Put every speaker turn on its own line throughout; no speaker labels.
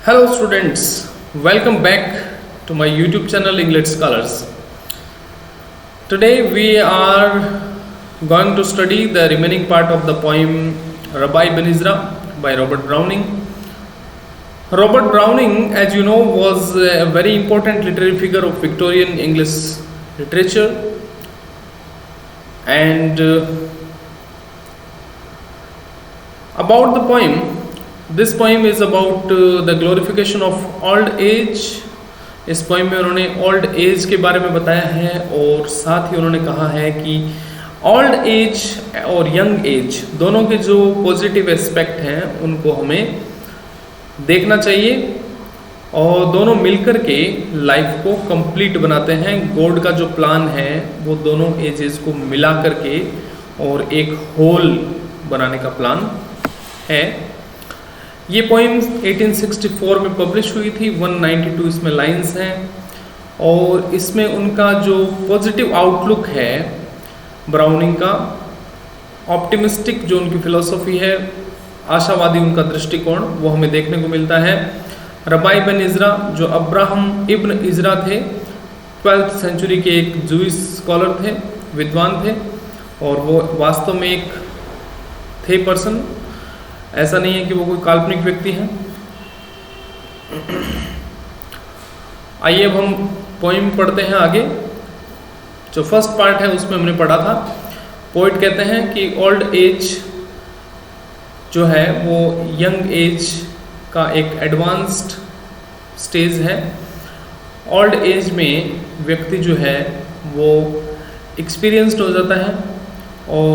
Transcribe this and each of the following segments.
Hello students, welcome back to my YouTube channel English Scholars. Today we are going to study the remaining part of the poem Rabbi Ben Ezra by Robert Browning. Robert Browning, as you know, was a very important literary figure of Victorian English literature, and about the poem, this poem is about the glorification of old age. इस poem में उन्होंने old age के बारे में बताया है और साथ ही उन्होंने कहा है कि ओल्ड एज और यंग एज दोनों के जो पॉजिटिव एस्पेक्ट हैं उनको हमें देखना चाहिए और दोनों मिलकर के लाइफ को कंप्लीट बनाते हैं. गॉड का जो प्लान है वो दोनों एजेस को मिला करके और एक होल बनाने का प्लान है. ये पोइम 1864 में पब्लिश हुई थी. 192 इसमें लाइंस हैं और इसमें उनका जो पॉजिटिव आउटलुक है ब्राउनिंग का, ऑप्टिमिस्टिक जो उनकी फिलॉसफी है, आशावादी उनका दृष्टिकोण, वो हमें देखने को मिलता है. रबाई बेन इज़रा जो अब्राहम इब्न इज़रा थे, 12th सेंचुरी के एक जूइश स्कॉलर थे, विद्वान थे और वो वास्तव में एक थे पर्सन, ऐसा नहीं है कि वो कोई काल्पनिक व्यक्ति हैं. आइए अब हम पोइम पढ़ते हैं आगे. जो फर्स्ट पार्ट है उसमें हमने पढ़ा था. पोइट कहते हैं कि ओल्ड एज जो है वो यंग एज का एक एडवांस्ड स्टेज है. ओल्ड एज में व्यक्ति जो है वो एक्सपीरियंस्ड हो जाता है और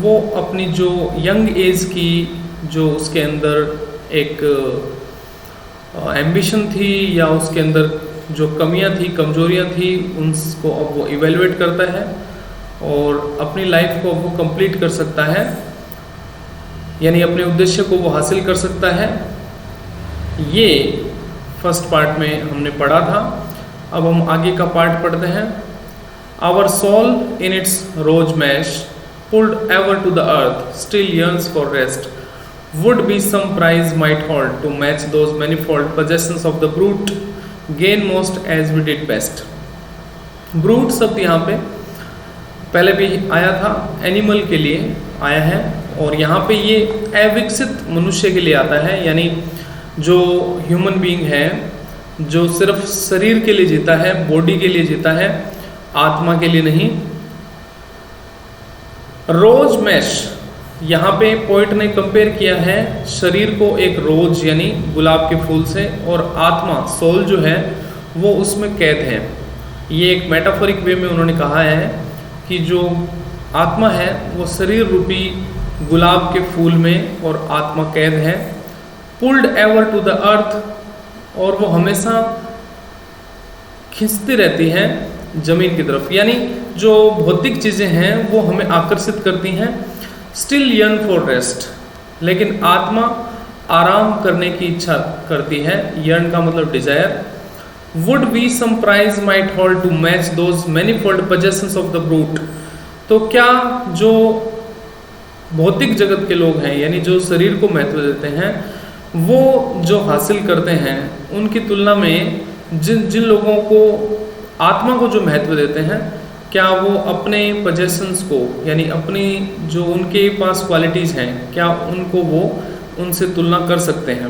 वो अपनी जो यंग एज की जो उसके अंदर एक एम्बिशन थी या उसके अंदर जो कमियां थी, कमजोरियां थी, उनको अब वो इवेलुएट करता है और अपनी लाइफ को वो कंप्लीट कर सकता है, यानी अपने उद्देश्य को वो हासिल कर सकता है. ये फर्स्ट पार्ट में हमने पढ़ा था. अब हम आगे का पार्ट पढ़ते हैं. Our soul in its rose mesh pulled ever to the earth still yearns for rest would be some prize might hold to match those manifold possessions of the brute gain most as we did best. Brute शब्द यहाँ पे पहले भी आया था, animal के लिए आया है और यहाँ पे ये अविकसित मनुष्य के लिए आता है, यानी जो ह्यूमन बीइंग है जो सिर्फ शरीर के लिए जीता है, बॉडी के लिए जीता है, आत्मा के लिए नहीं. रोज मैश, यहाँ पे पोइट ने कंपेयर किया है शरीर को एक रोज यानी गुलाब के फूल से और आत्मा सोल जो है वो उसमें कैद है. ये एक मेटाफोरिक वे में उन्होंने कहा है कि जो आत्मा है वो शरीर रूपी गुलाब के फूल में और आत्मा कैद है. Pulled ever to the earth, और वो हमेशा खींचती रहती है जमीन की तरफ, यानी जो भौतिक चीज़ें हैं वो हमें आकर्षित करती हैं. स्टिल yearn फॉर रेस्ट, लेकिन आत्मा आराम करने की इच्छा करती है. yearn का मतलब desire. Would be some prize might hold to match those manifold possessions of the brute, तो क्या जो भौतिक जगत के लोग हैं यानी जो शरीर को महत्व देते हैं वो जो हासिल करते हैं उनकी तुलना में जिन लोगों को आत्मा को जो महत्व देते हैं, क्या वो अपने possessions को यानी अपनी जो उनके पास क्वालिटीज़ हैं क्या उनको वो उनसे तुलना कर सकते हैं.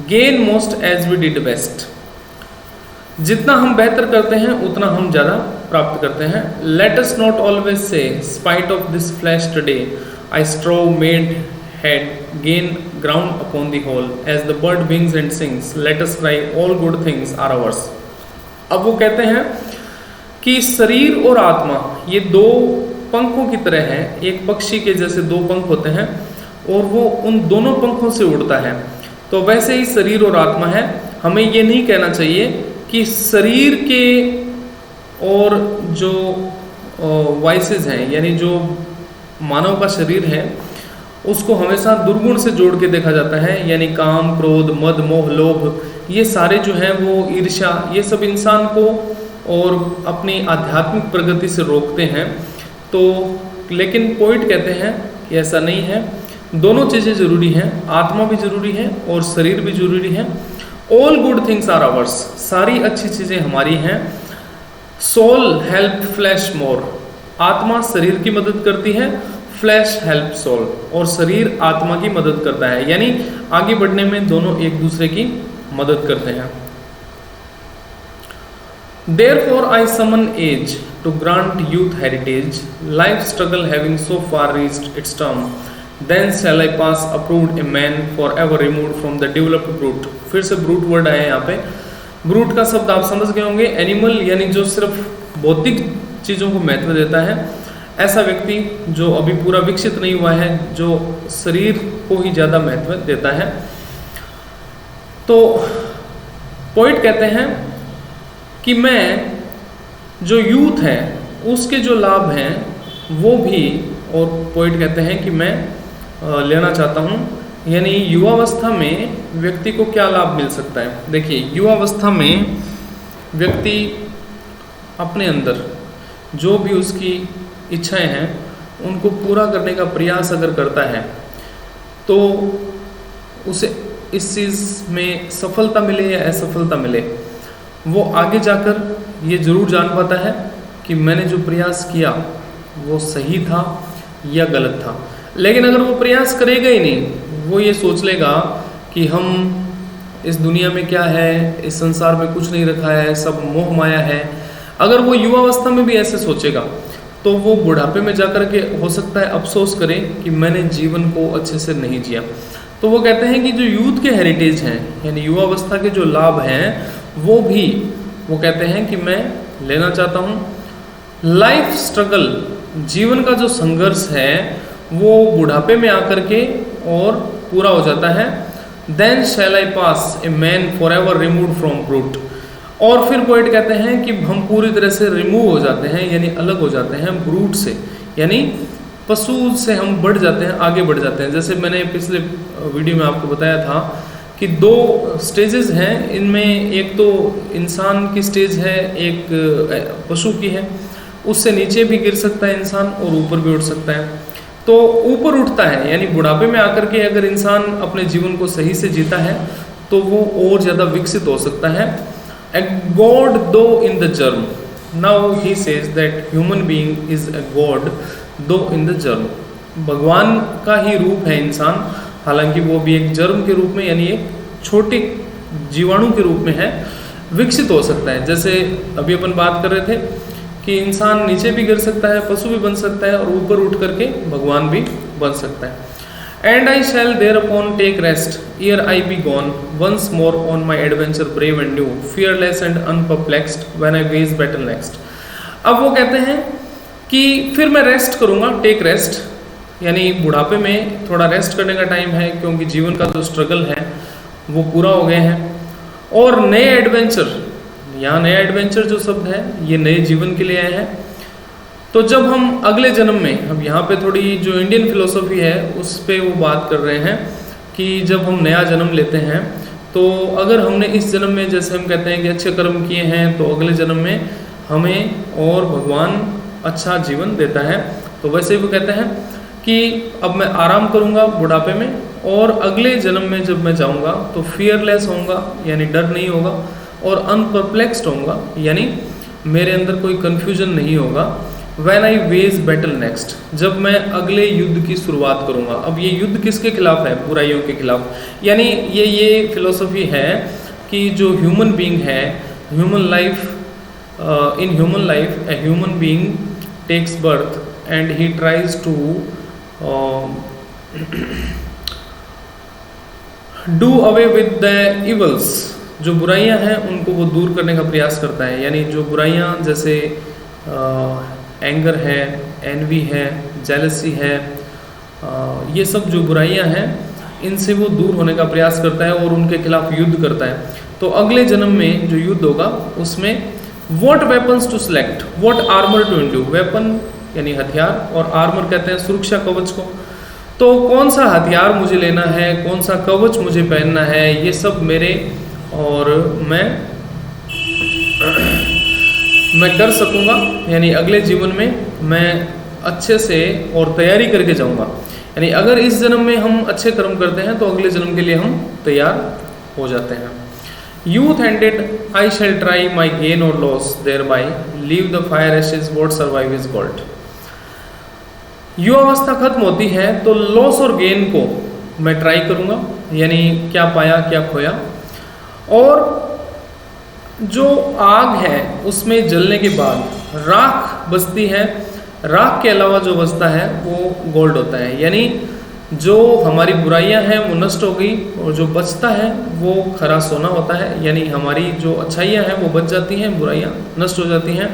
Gain most as we did best, जितना हम बेहतर करते हैं उतना हम ज़्यादा प्राप्त करते हैं. Let us not always say spite of this flesh today I strove made head gain ground upon the whole as the bird wings and sings let us cry all good things are ours. अब वो कहते हैं कि शरीर और आत्मा ये दो पंखों की तरह है. एक पक्षी के जैसे दो पंख होते हैं और वो उन दोनों पंखों से उड़ता है, तो वैसे ही शरीर और आत्मा है. हमें ये नहीं कहना चाहिए कि शरीर के और जो वाइसेस हैं यानी जो मानव का शरीर है उसको हमेशा दुर्गुण से जोड़ के देखा जाता है, यानी काम, क्रोध, मद, मोह, लोभ, ये सारे जो हैं वो ईर्ष्या, ये सब इंसान को और अपनी आध्यात्मिक प्रगति से रोकते हैं. तो लेकिन पोइट कहते हैं कि ऐसा नहीं है, दोनों चीज़ें ज़रूरी हैं, आत्मा भी ज़रूरी है और शरीर भी ज़रूरी है. All good things are ours, सारी अच्छी चीज़ें हमारी हैं। सोल हेल्प फ्लैश मोर, आत्मा शरीर की मदद करती है, फ्लैश हेल्प सोल, और शरीर आत्मा की मदद करता है, यानी आगे बढ़ने में दोनों एक दूसरे की मदद करते हैं। Therefore I summon age to grant youth heritage, life struggle having so far reached its term, then shall I pass approved a man forever removed from the developed brute। फिर से ब्रूट वर्ड आया यहाँ पे। Brute का शब्द आप समझ गए होंगे, एनिमल, यानी जो सिर्फ भौतिक चीज़ों को महत्व देता है, ऐसा व्यक्ति जो अभी पूरा विकसित नहीं हुआ है, जो शरीर को ही ज़्यादा महत्व देता है। तो पोइट कहते हैं कि मैं जो यूथ है उसके जो लाभ हैं वो भी, और पोइट कहते हैं कि मैं लेना चाहता हूँ, यानी युवावस्था में व्यक्ति को क्या लाभ मिल सकता है। देखिए, युवावस्था में व्यक्ति अपने अंदर जो भी उसकी इच्छाएं हैं उनको पूरा करने का प्रयास अगर करता है तो उसे इस चीज़ में सफलता मिले या असफलता मिले, वो आगे जाकर ये ज़रूर जान पाता है कि मैंने जो प्रयास किया वो सही था या गलत था। लेकिन अगर वो प्रयास करेगा ही नहीं, वो ये सोच लेगा कि हम इस दुनिया में क्या है, इस संसार में कुछ नहीं रखा है, सब मोह माया है, अगर वो युवावस्था में भी ऐसे सोचेगा तो वो बुढ़ापे में जाकर के हो सकता है अफसोस करे कि मैंने जीवन को अच्छे से नहीं जिया। तो वो कहते हैं कि जो यूथ के हेरिटेज हैं, यानी युवावस्था के जो लाभ हैं, वो भी वो कहते हैं कि मैं लेना चाहता हूँ। लाइफ स्ट्रगल, जीवन का जो संघर्ष है वो बुढ़ापे में आकर के और पूरा हो जाता है। Then shall I pass a man for ever remove from brute, और फिर पोइट कहते हैं कि हम पूरी तरह से रिमूव हो जाते हैं, यानी अलग हो जाते हैं ब्रूट से, यानी पशु से हम बढ़ जाते हैं, आगे बढ़ जाते हैं। जैसे मैंने पिछले वीडियो में आपको बताया था कि 2 स्टेजेस हैं, इनमें एक तो इंसान की स्टेज है, एक पशु की है। उससे नीचे भी गिर सकता है इंसान और ऊपर भी उठ सकता है। तो ऊपर उठता है, यानी बुढ़ापे में आकर के अगर इंसान अपने जीवन को सही से जीता है तो वो और ज़्यादा विकसित हो सकता है। ए गॉड दो in the germ, now he says that human being is a god दो इन द जर्म, भगवान का ही रूप है इंसान, हालांकि वो भी एक जर्म के रूप में, यानी एक छोटे जीवाणु के रूप में है, विकसित हो सकता है। जैसे अभी अपन बात कर रहे थे कि इंसान नीचे भी गिर सकता है, पशु भी बन सकता है, और ऊपर उठ करके भगवान भी बन सकता है। And I shall thereupon take rest, ere I be gone once more on my adventure brave and new, fearless and unperplexed when I face battle next. अब वो कहते हैं कि फिर मैं रेस्ट करूँगा, टेक रेस्ट, यानी बुढ़ापे में थोड़ा रेस्ट करने का टाइम है, क्योंकि जीवन का जो स्ट्रगल है वो पूरा हो गए हैं। और नए एडवेंचर, यहाँ नया एडवेंचर जो शब्द है ये नए जीवन के लिए आए हैं। तो जब हम अगले जन्म में, अब यहाँ पे थोड़ी जो इंडियन फिलोसफी है उस पे वो बात कर रहे हैं कि जब हम नया जन्म लेते हैं तो अगर हमने इस जन्म में, जैसे हम कहते हैं कि अच्छे कर्म किए हैं, तो अगले जन्म में हमें और भगवान अच्छा जीवन देता है। तो वैसे ही वो कहते हैं कि अब मैं आराम करूँगा बुढ़ापे में, और अगले जन्म में जब मैं जाऊँगा तो फियरलेस होऊंगा, यानी डर नहीं होगा, और अनपरप्लेक्स्ड होऊंगा, यानी मेरे अंदर कोई कन्फ्यूजन नहीं होगा। When I wage battle next, जब मैं अगले युद्ध की शुरुआत करूँगा। अब ये युद्ध किसके खिलाफ है? बुराइयों के खिलाफ। यानी ये फिलोसफी है कि जो ह्यूमन बीइंग है, human life, in human life a human being takes birth and he tries to do away with the evils, जो बुराइयां हैं उनको वो दूर करने का प्रयास करता है। यानी जो बुराइयां जैसे एंगर है, एनवी है, जेलसी है, ये सब जो बुराइयां हैं इनसे वो दूर होने का प्रयास करता है और उनके खिलाफ युद्ध करता है। तो अगले जन्म में जो युद्ध होगा उसमें what weapons to select, what armour to indue, weapon यानी हथियार, और आर्मर कहते हैं सुरक्षा कवच को। तो कौन सा हथियार मुझे लेना है, कौन सा कवच मुझे पहनना है, ये सब मेरे, और मैं कर सकूँगा, यानी अगले जीवन में मैं अच्छे से और तैयारी करके जाऊँगा। यानी अगर इस जन्म में हम अच्छे कर्म करते हैं तो अगले जन्म के लिए हम तैयार हो जाते हैं। Youth ended I shall try my gain और loss thereby leave the fire ashes what survive is gold. युवावस्था खत्म होती है तो लॉस और गेन को मैं ट्राई करूंगा, यानी क्या पाया क्या खोया। और जो आग है उसमें जलने के बाद राख बचती है, राख के अलावा जो बचता है वो गोल्ड होता है, यानी जो हमारी बुराइयां हैं वो नष्ट हो गई और जो बचता है वो खरा सोना होता है, यानी हमारी जो अच्छाइयां हैं वो बच जाती हैं, बुराइयां नष्ट हो जाती हैं।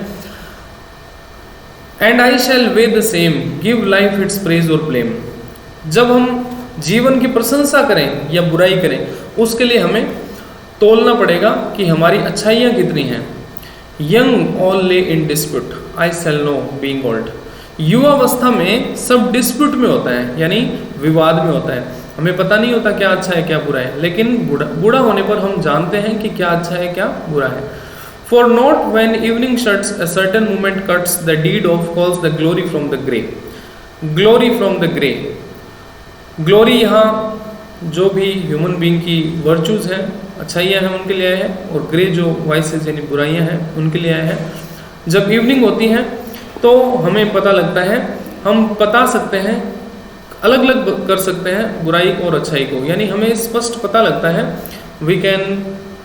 And I shall weigh the same give life its praise or blame. जब हम जीवन की प्रशंसा करें या बुराई करें उसके लिए हमें तोलना पड़ेगा कि हमारी अच्छाइयाँ कितनी हैं। Young all lay in dispute I shall know being old. युवावस्था में सब डिस्प्यूट में होता है, यानी विवाद में होता है, हमें पता नहीं होता क्या अच्छा है क्या बुरा है, लेकिन बूढ़ा होने पर हम जानते हैं कि क्या अच्छा है क्या बुरा है। For not when evening shuts a certain moment cuts the deed off calls the glory from the grey. Glory from the grey, glory यहाँ जो भी ह्यूमन बीइंग की वर्चूज हैं, अच्छाइयाँ हैं उनके लिए आए हैं, और ग्रे जो वाइसेस यानी बुराइयाँ हैं उनके लिए आए हैं। जब इवनिंग होती है तो हमें पता लगता है, हम बता सकते हैं, अलग अलग कर सकते हैं बुराई और अच्छाई को, यानी हमें स्पष्ट पता लगता है। We can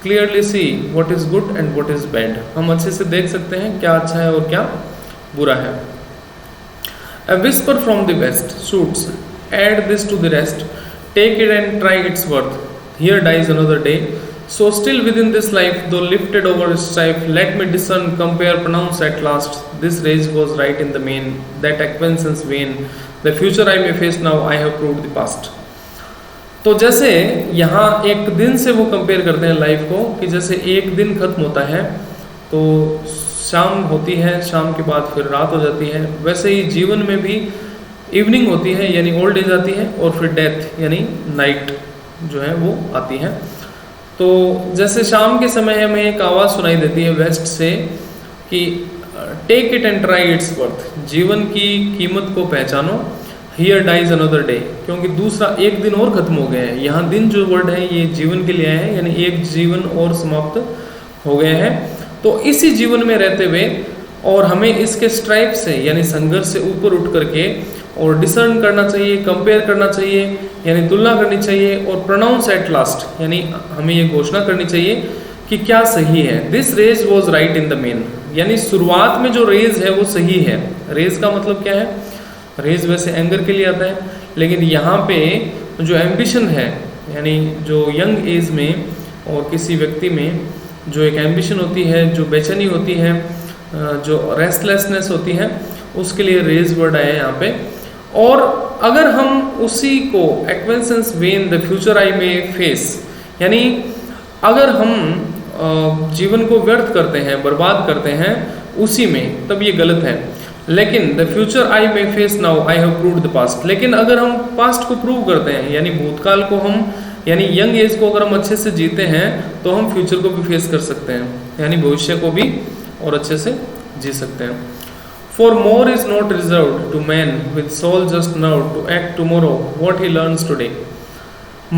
clearly see what is good and what is bad. हम अच्छे से देख सकते हैं क्या अच्छा है और क्या बुरा है। A whisper from the west shoots, add this to the rest, take it and try its worth. Here dies another day. So still within this life, though lifted over strife, let me discern, compare, pronounce at last. This rage was right in the main, that acquiescence vain. The future I may face now, I have proved the past. तो जैसे यहाँ एक दिन से वो compare करते हैं life को, कि जैसे एक दिन खत्म होता है तो शाम होती है, शाम के बाद फिर रात हो जाती है, वैसे ही जीवन में भी इवनिंग होती है यानी ओल्ड एज आती है, और फिर डेथ यानी नाइट जो है वो आती है। तो जैसे शाम के समय हमें एक आवाज़ सुनाई देती है वेस्ट से कि take it and try its worth, जीवन की कीमत को पहचानो। हियर डाइज अनदर डे, क्योंकि दूसरा एक दिन और खत्म हो गया है। यहाँ दिन जो वर्ड है ये जीवन के लिए आया है, यानी एक जीवन और समाप्त हो गया है। तो इसी जीवन में रहते हुए और हमें इसके स्ट्राइप से यानी संघर्ष से ऊपर उठ करके और डिसर्न करना चाहिए, कंपेयर करना चाहिए यानी तुलना करनी चाहिए, और प्रोनाउंस एट लास्ट यानी हमें ये घोषणा करनी चाहिए कि क्या सही है। This rage was right in the main, यानी शुरुआत में जो रेज है वो सही है। रेज का मतलब क्या है? रेज वैसे एंगर के लिए आता है, लेकिन यहाँ पे जो एम्बिशन है यानी जो यंग एज में और किसी व्यक्ति में जो एक एम्बिशन होती है, जो बेचैनी होती है, जो रेस्टलेसनेस होती है, उसके लिए रेज वर्ड आया है यहाँ पे। और अगर हम उसी को एक्वेंसेंस वेन द फ्यूचर आई में फेस, यानी अगर हम जीवन को व्यर्थ करते हैं, बर्बाद करते हैं उसी में, तब ये गलत है। लेकिन द फ्यूचर आई में face now I have proved the past, लेकिन अगर हम पास्ट को प्रूव करते हैं यानी भूतकाल को हम यानी यंग एज को अगर हम अच्छे से जीते हैं तो हम फ्यूचर को भी फेस कर सकते हैं, यानी भविष्य को भी और अच्छे से जी सकते हैं। For more is not reserved to man with soul just now to act tomorrow what he learns today.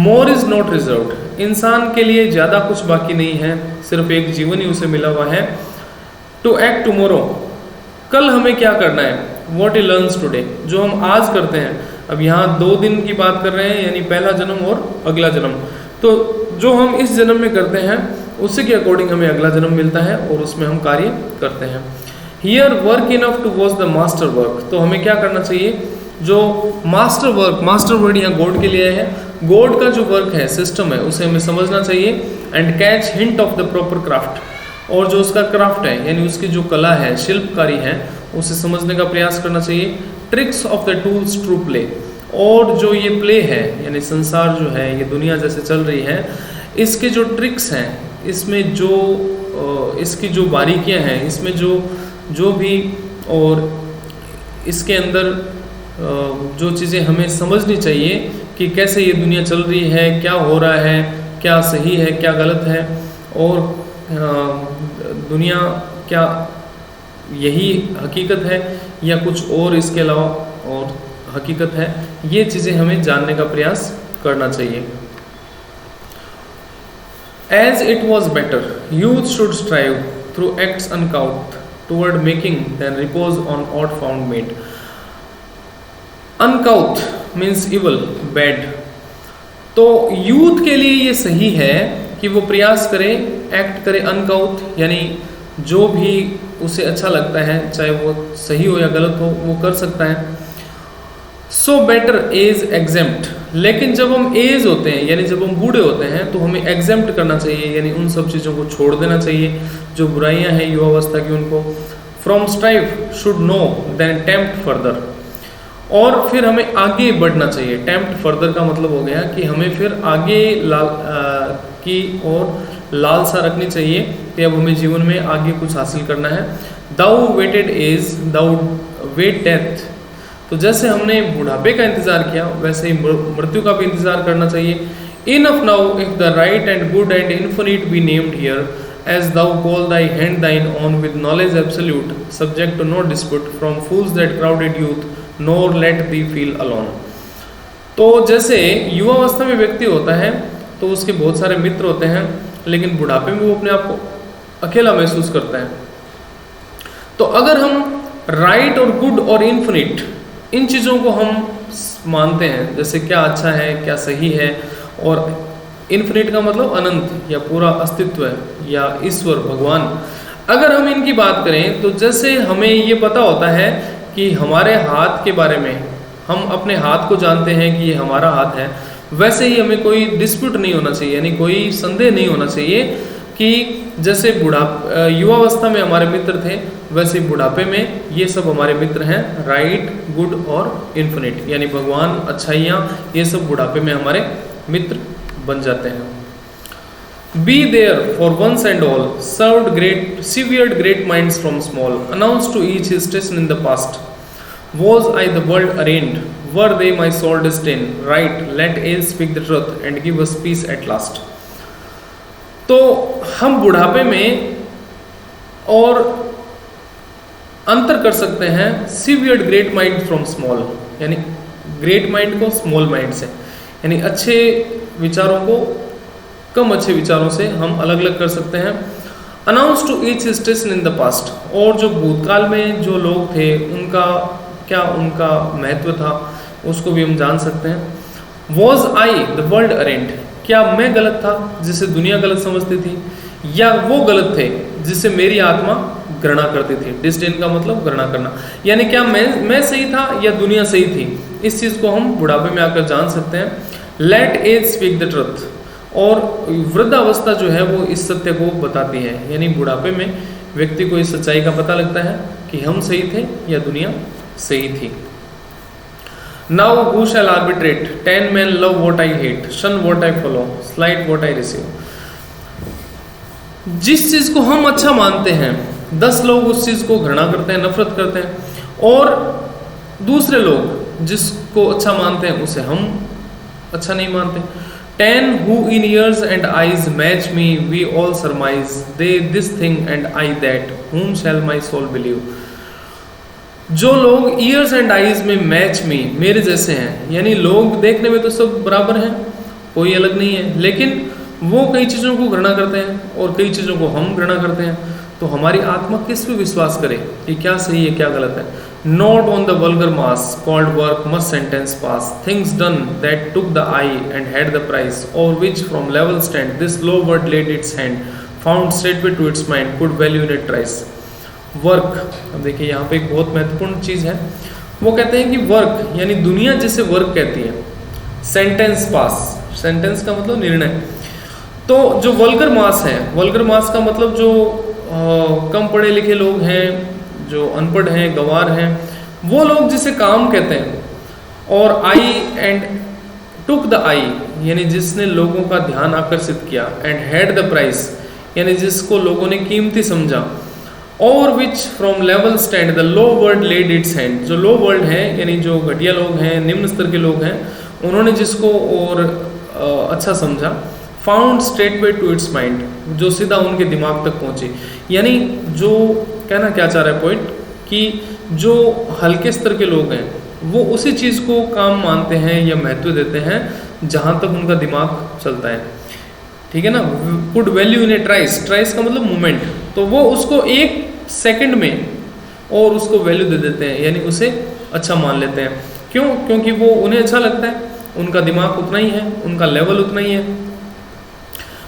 More is not reserved. इंसान के लिए ज़्यादा कुछ बाकी नहीं है, सिर्फ एक जीवन ही उसे मिला हुआ है। To act tomorrow, कल हमें क्या करना है? What he learns today, जो हम आज करते हैं। अब यहाँ 2 दिन की बात कर रहे हैं, यानी पहला जन्म और अगला जन्म। तो जो हम इस जन्म में करते हैं उसी के अकॉर्डिंग हमें अगला जन्म मिलता है और उसमें हम कार्य करते हैं। Here work enough to watch the master work, तो हमें क्या करना चाहिए? जो मास्टर वर्क, मास्टर वर्ड यहाँ गॉड के लिए है, गॉड का जो वर्क है, सिस्टम है, उसे हमें समझना चाहिए। And catch hint of the proper craft, और जो उसका क्राफ्ट है यानी उसकी जो कला है, शिल्पकारी है, उसे समझने का प्रयास करना चाहिए। Tricks of the tools true play, और जो ये प्ले है यानी संसार जो है, ये दुनिया जैसे चल रही है, इसके जो ट्रिक्स हैं, इसमें जो इसकी जो बारीकियां हैं, इसमें जो भी और इसके अंदर जो चीज़ें हमें समझनी चाहिए कि कैसे ये दुनिया चल रही है, क्या हो रहा है, क्या सही है, क्या गलत है, और दुनिया क्या यही हकीकत है या कुछ और इसके अलावा और हकीकत है, ये चीज़ें हमें जानने का प्रयास करना चाहिए। As it was better, youth should strive through acts uncouth toward making than repose on aught found made. Uncouth means evil, bad. तो यूथ के लिए ये सही है कि वो प्रयास करे, एक्ट करे अनकाउथ, यानी जो भी उसे अच्छा लगता है, चाहे वो सही हो या गलत हो, वो कर सकता है. So better age exempt. लेकिन जब हम एज होते हैं, यानी जब हम बूढ़े होते हैं, तो हमें एग्जेम्प्ट करना चाहिए, यानी उन सब चीज़ों को छोड़ देना चाहिए जो बुराइयां हैं युवावस्था की उनको. From strive should know than tempt further. और फिर हमें आगे बढ़ना चाहिए. टेम्प्ट फर्दर का मतलब हो गया कि हमें फिर आगे की और लालसा रखनी चाहिए कि अब हमें जीवन में आगे कुछ हासिल करना है. Thou waited as thou wait death. तो जैसे हमने बुढ़ापे का इंतजार किया, वैसे ही मृत्यु का भी इंतजार करना चाहिए. Enough now if the right and good and infinite be named here, as thou call thy hand divine on with knowledge absolute, subject to no dispute from fools that crowded youth, nor let thee feel alone. तो जैसे युवावस्था में व्यक्ति होता है तो उसके बहुत सारे मित्र होते हैं, लेकिन बुढ़ापे में वो अपने आप को अकेला महसूस करता है. तो अगर हम राइट और गुड और इन्फिनिट इन चीज़ों को हम मानते हैं, जैसे क्या अच्छा है, क्या सही है, और इन्फिनिट का मतलब अनंत या पूरा अस्तित्व है या ईश्वर भगवान, अगर हम इनकी बात करें तो जैसे हमें ये पता होता है कि हमारे हाथ के बारे में, हम अपने हाथ को जानते हैं कि ये हमारा हाथ है, वैसे ही हमें कोई डिस्प्यूट नहीं होना चाहिए, यानी कोई संदेह नहीं होना चाहिए कि जैसे युवावस्था में हमारे मित्र थे, वैसे बुढ़ापे में ये सब हमारे मित्र हैं. राइट, गुड और इन्फिनिट, यानी भगवान, अच्छाइयाँ, ये सब बुढ़ापे में हमारे मित्र बन जाते हैं. Be there for once and all, severed great minds from small, announced to each his station in the past. Was I the world arraigned? Were they my soul disdain? Right, let age speak the truth and give us peace at last. तो हम बुढ़ापे में और अंतर कर सकते हैं सीवियर्ड great mind from small, यानी ग्रेट माइंड को स्मॉल माइंड से, यानी अच्छे विचारों को कम अच्छे विचारों से हम अलग अलग कर सकते हैं. Announce to each station in the past. और जो भूतकाल में जो लोग थे उनका क्या उनका महत्व था उसको भी हम जान सकते हैं. Was I the world arraigned. क्या मैं गलत था जिसे दुनिया गलत समझती थी, या वो गलत थे जिसे मेरी आत्मा घृणा करती थी. डिस्डेन का मतलब घृणा करना, यानी क्या मैं सही था या दुनिया सही थी. इस चीज़ को हम बुढ़ापे में आकर जान सकते हैं. Let age speak the truth. और वृद्धावस्था जो है वो इस सत्य को बताती है, यानी बुढ़ापे में व्यक्ति को इस सच्चाई का पता लगता है कि हम सही थे या दुनिया सही थी. Now who shall arbitrate? 10 men love what I hate, shun what I follow, slight what I receive. जिस चीज को हम अच्छा मानते हैं 10 लोग उस चीज को घृणा करते हैं, नफरत करते हैं, और दूसरे लोग जिसको अच्छा मानते हैं उसे हम अच्छा नहीं मानते. 10 who in ears and eyes match me, we all surmise, they this thing and I that, whom shall my soul believe. जो लोग ईयर्स एंड आईज में मैच में मेरे जैसे हैं, यानी लोग देखने में तो सब बराबर हैं, कोई अलग नहीं है, लेकिन वो कई चीज़ों को घृणा करते हैं और कई चीज़ों को हम घृणा करते हैं. तो हमारी आत्मा किस पे विश्वास करे कि क्या सही है क्या गलत है. Not on the vulgar mass called work must sentence pass, things done that took the eye and had the price, o'er which from level stand this low world laid its hand, found straightway to its mind, could value in it trice. Work, अब देखिए यहाँ पे एक बहुत महत्वपूर्ण चीज़ है. वो कहते हैं कि वर्क, यानी दुनिया जिसे वर्क कहती है. सेंटेंस पास, सेंटेंस का मतलब निर्णय. तो जो वल्गर मास है, वल्गर मास का मतलब जो कम पढ़े लिखे लोग हैं, जो अनपढ़ हैं, गंवार हैं, वो लोग जिसे काम कहते हैं. और आई एंड टुक द आई, यानी जिसने लोगों का ध्यान आकर्षित किया. एंड हैड द प्राइस, यानी जिसको लोगों ने कीमती समझा. और which from level stand the low world laid its hand, जो लो वर्ल्ड है यानी जो घटिया लोग हैं, निम्न स्तर के लोग हैं, उन्होंने जिसको और अच्छा समझा. Found straightway to its mind, जो सीधा उनके दिमाग तक पहुंचे. यानी जो कहना क्या चाह रहा है पॉइंट, कि जो हल्के स्तर के लोग हैं वो उसी चीज़ को काम मानते हैं या महत्व देते हैं जहाँ तक उनका दिमाग चलता है. ठीक है ना, पुट वैल्यू इन ए ट्राइस, ट्राइस का मतलब मोमेंट, तो वो उसको 1 सेकंड में और उसको वैल्यू दे देते हैं, यानी उसे अच्छा मान लेते हैं। क्यों? क्योंकि वो उन्हें अच्छा लगता है, उनका दिमाग उतना ही है, उनका लेवल उतना ही है।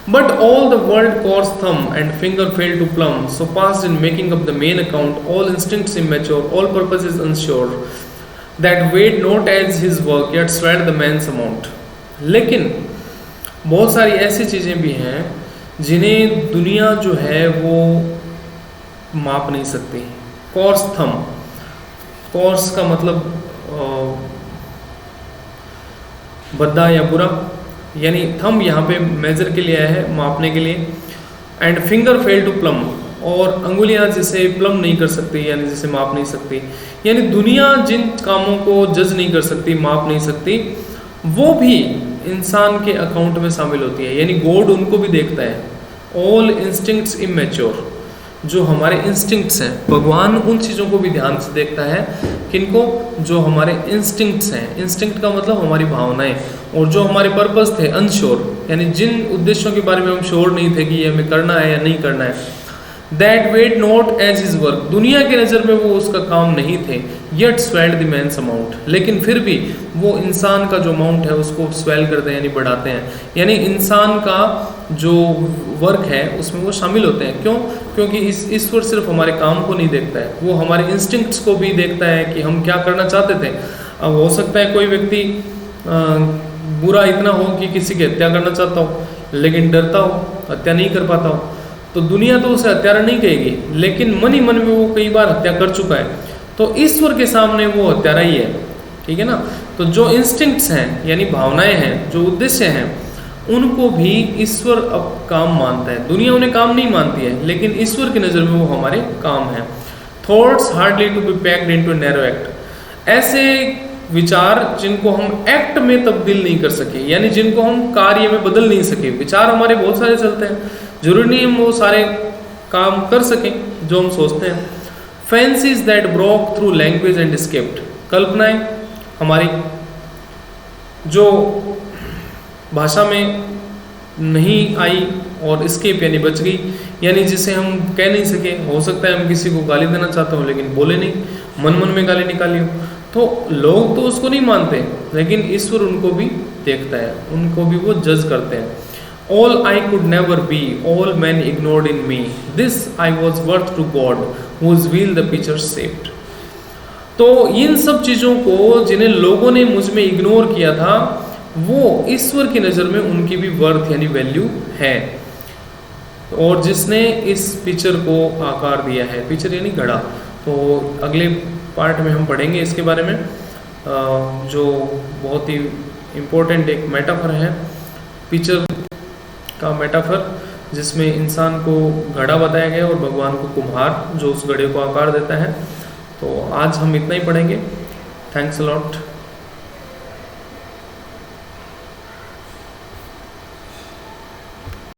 But all the world coarse thumb and finger fail to plumb, so passed in making up the main account, all instincts immature, all purposes unsure, that weighed not as his work yet swelled the man's amount. लेकिन बहुत सारी ऐसी चीज़ें भी हैं जिन्हें दुनिया जो है वो माप नहीं सकती। कॉर्स थम, कॉर्स का मतलब भद्दा या बुरा, यानी थम यहाँ पे मेजर के लिए आया है, मापने के लिए। And finger fail to plumb, और अंगुलियाँ जिसे प्लम नहीं कर सकती, यानी जिसे माप नहीं सकती, यानी दुनिया जिन कामों को जज नहीं कर सकती, माप नहीं सकती, वो भी इंसान के अकाउंट में शामिल होती है, यानी गॉड उनको भी देखता है। ऑल इंस्टिंक्ट्स इमेच्योर, जो हमारे इंस्टिंक्ट्स हैं, भगवान उन चीज़ों को भी ध्यान से देखता है, किनको? जो हमारे इंस्टिंक्ट्स हैं। इंस्टिंक्ट का मतलब हमारी भावनाएं, और जो हमारे पर्पस थे अनश्योर, यानी जिन उद्देश्यों के बारे में हम श्योर नहीं थे कि ये हमें करना है या नहीं करना है, that weighed not as his work, दुनिया के नज़र में वो उसका काम नहीं थे, yet swelled the man's amount, लेकिन फिर भी वो इंसान का जो अमाउंट है उसको स्वेल करते हैं, यानी बढ़ाते हैं, यानी इंसान का जो वर्क है उसमें वो शामिल होते हैं। क्यों? क्योंकि ईश्वर सिर्फ हमारे काम को नहीं देखता है, वो हमारे इंस्टिंक्ट्स को भी देखता है कि हम क्या करना चाहते थे। अब हो सकता है कोई व्यक्ति बुरा इतना हो कि किसी की हत्या करना चाहता हो, लेकिन डरता हो, हत्या नहीं कर पाता हो, तो दुनिया तो उसे हत्यारा नहीं कहेगी, लेकिन मन ही मन में वो कई बार हत्या कर चुका है, तो ईश्वर के सामने वो हत्यारा ही है। ठीक है ना? तो जो इंस्टिंक्ट्स हैं, यानी भावनाएं हैं, जो उद्देश्य हैं, उनको भी ईश्वर अब काम मानता है। दुनिया उन्हें काम नहीं मानती है, लेकिन ईश्वर की नज़र में वो हमारे काम है। Thoughts hardly to be packed into narrow act, ऐसे विचार जिनको हम एक्ट में तब्दील नहीं कर सके, यानी जिनको हम कार्य में बदल नहीं सके। विचार हमारे बहुत सारे चलते हैं, जरूरी नहीं हम वो सारे काम कर सकें जो हम सोचते हैं। Fancies that broke through language and escaped, कल्पनाएं हमारी जो भाषा में नहीं आई और स्केप यानी बच गई, यानी जिसे हम कह नहीं सके। हो सकता है हम किसी को गाली देना चाहते हो लेकिन बोले नहीं, मन मन में गाली निकाली हो, तो लोग तो उसको नहीं मानते, लेकिन ईश्वर उनको भी देखता है, उनको भी वो जज करते हैं। All I could never be, all men ignored in me, this I was worth to God, whose wheel the picture shaped। तो इन सब चीज़ों को जिन्हें लोगों ने मुझ में इग्नोर किया था, वो ईश्वर की नज़र में उनकी भी वर्थ यानी वैल्यू है, और जिसने इस पिक्चर को आकार दिया है, पिक्चर यानी घड़ा। तो अगले पार्ट में हम पढ़ेंगे इसके बारे में, जो बहुत ही इम्पोर्टेंट एक मेटाफर है, पिक्चर का मेटाफर, जिसमें इंसान को घड़ा बताया गया और भगवान को कुम्हार जो उस घड़े को आकार देता है। तो आज हम इतना ही पढ़ेंगे। Thanks a lot.